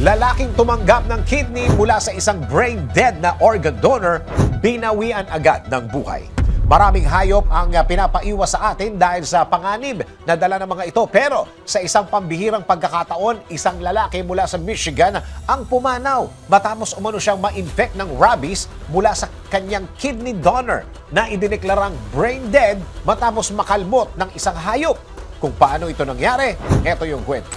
Lalaking tumanggap ng kidney mula sa isang brain-dead na organ donor, binawian agad ng buhay. Maraming hayop ang pinapaiwas sa atin dahil sa panganib na dala ng mga ito. Pero sa isang pambihirang pagkakataon, isang lalaki mula sa Michigan ang pumanaw matapos umano siyang ma-infect ng rabies mula sa kanyang kidney donor na idineklarang brain dead matapos makalmot ng isang hayop. Kung paano ito nangyari, eto yung kwento.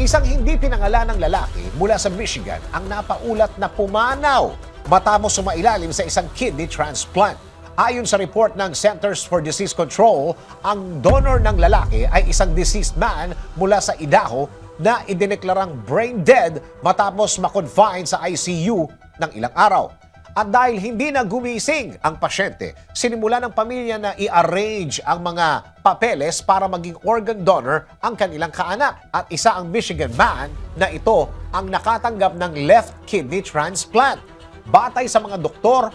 Isang hindi pinangalan ng lalaki mula sa Michigan ang napaulat na pumanaw matapos sumailalim sa isang kidney transplant. Ayon sa report ng Centers for Disease Control, ang donor ng lalaki ay isang deceased man mula sa Idaho na idineklarang brain dead matapos makonfine sa ICU ng ilang araw. At dahil hindi na gumising ang pasyente, sinimula ng pamilya na i-arrange ang mga papeles para maging organ donor ang kanilang kaanak. At isa ang Michigan man na ito ang nakatanggap ng left kidney transplant. Batay sa mga doktor,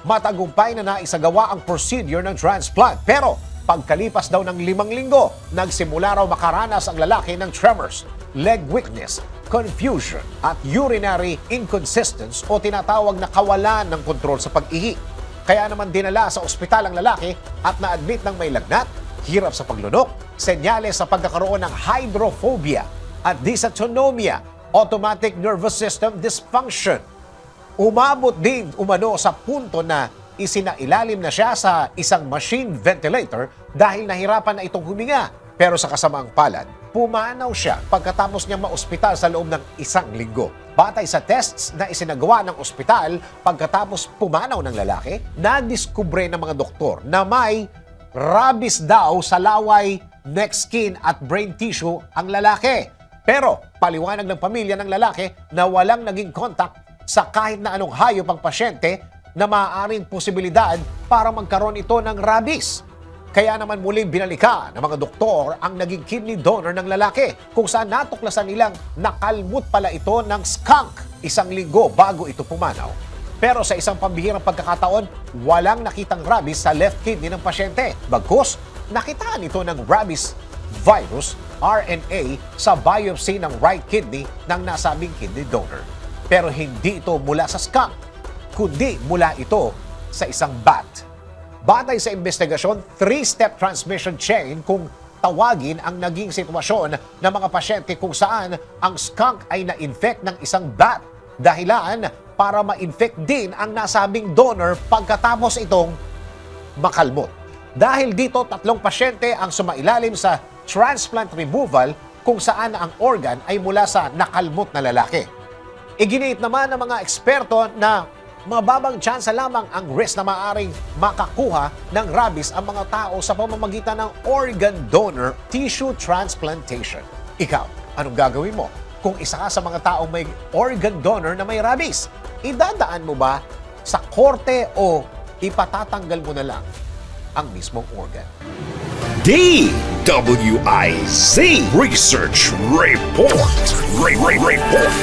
matagumpay na naisagawa ang procedure ng transplant. Pero pagkalipas daw ng 5 linggo, nagsimula raw makaranas ang lalaki ng tremors, leg weakness, confusion at urinary inconsistence o tinatawag na kawalan ng kontrol sa pag-ihi. Kaya naman dinala sa ospital ang lalaki at na-admit ng may lagnat, hirap sa paglunok, senyales sa pagkakaroon ng hydrophobia at dysautonomia, automatic nervous system dysfunction. Umabot din umano sa punto na isinailalim na siya sa isang machine ventilator dahil nahirapan na itong huminga. Pero sa kasamaang palad, pumanaw siya pagkatapos niyang maospital sa loob ng 1 linggo. Batay sa tests na isinagawa ng ospital pagkatapos pumanaw ng lalaki, nadiskubre ng mga doktor na may rabies daw sa laway, neck, skin at brain tissue ang lalaki. Pero paliwanag ng pamilya ng lalaki na walang naging contact sa kahit na anong hayop ang pasyente na maaaring posibilidad para magkaroon ito ng rabies. Kaya naman muling binalikan ng mga doktor ang naging kidney donor ng lalaki kung saan natuklasan nilang nakalmot pala ito ng skunk 1 linggo bago ito pumanaw. Pero sa isang pambihirang pagkakataon, walang nakitang rabies sa left kidney ng pasyente. Bagkus, nakitaan ito ng rabies virus, RNA, sa biopsy ng right kidney ng nasabing kidney donor. Pero hindi ito mula sa skunk, kundi mula ito sa isang bat. Batay sa investigasyon, 3-step transmission chain kung tawagin ang naging sitwasyon ng mga pasyente kung saan ang skunk ay na-infect ng isang bat. Dahilan para ma-infect din ang nasabing donor pagkatapos itong makalmot. Dahil dito, 3 pasyente ang sumailalim sa transplant removal kung saan ang organ ay mula sa nakalmot na lalaki. Iginit naman ng mga eksperto na mababang tsansa lamang ang risk na maaaring makakuha ng rabies ang mga tao sa pamamagitan ng organ donor tissue transplantation. Ikaw, anong gagawin mo kung isa ka sa mga taong may organ donor na may rabies? Idadaan mo ba sa korte o ipatatanggal mo na lang ang mismong organ? DWIZ Research Report. Report.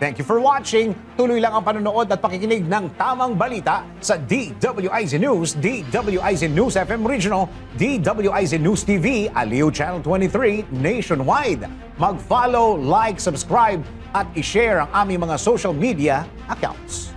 Thank you for watching. Tuloy lang ang panonood at pakikinig ng tamang balita sa DWIZ News, DWIZ News FM Regional, DWIZ News TV, Aliw Channel 23, nationwide. Mag-follow, like, subscribe at i-share ang aming mga social media accounts.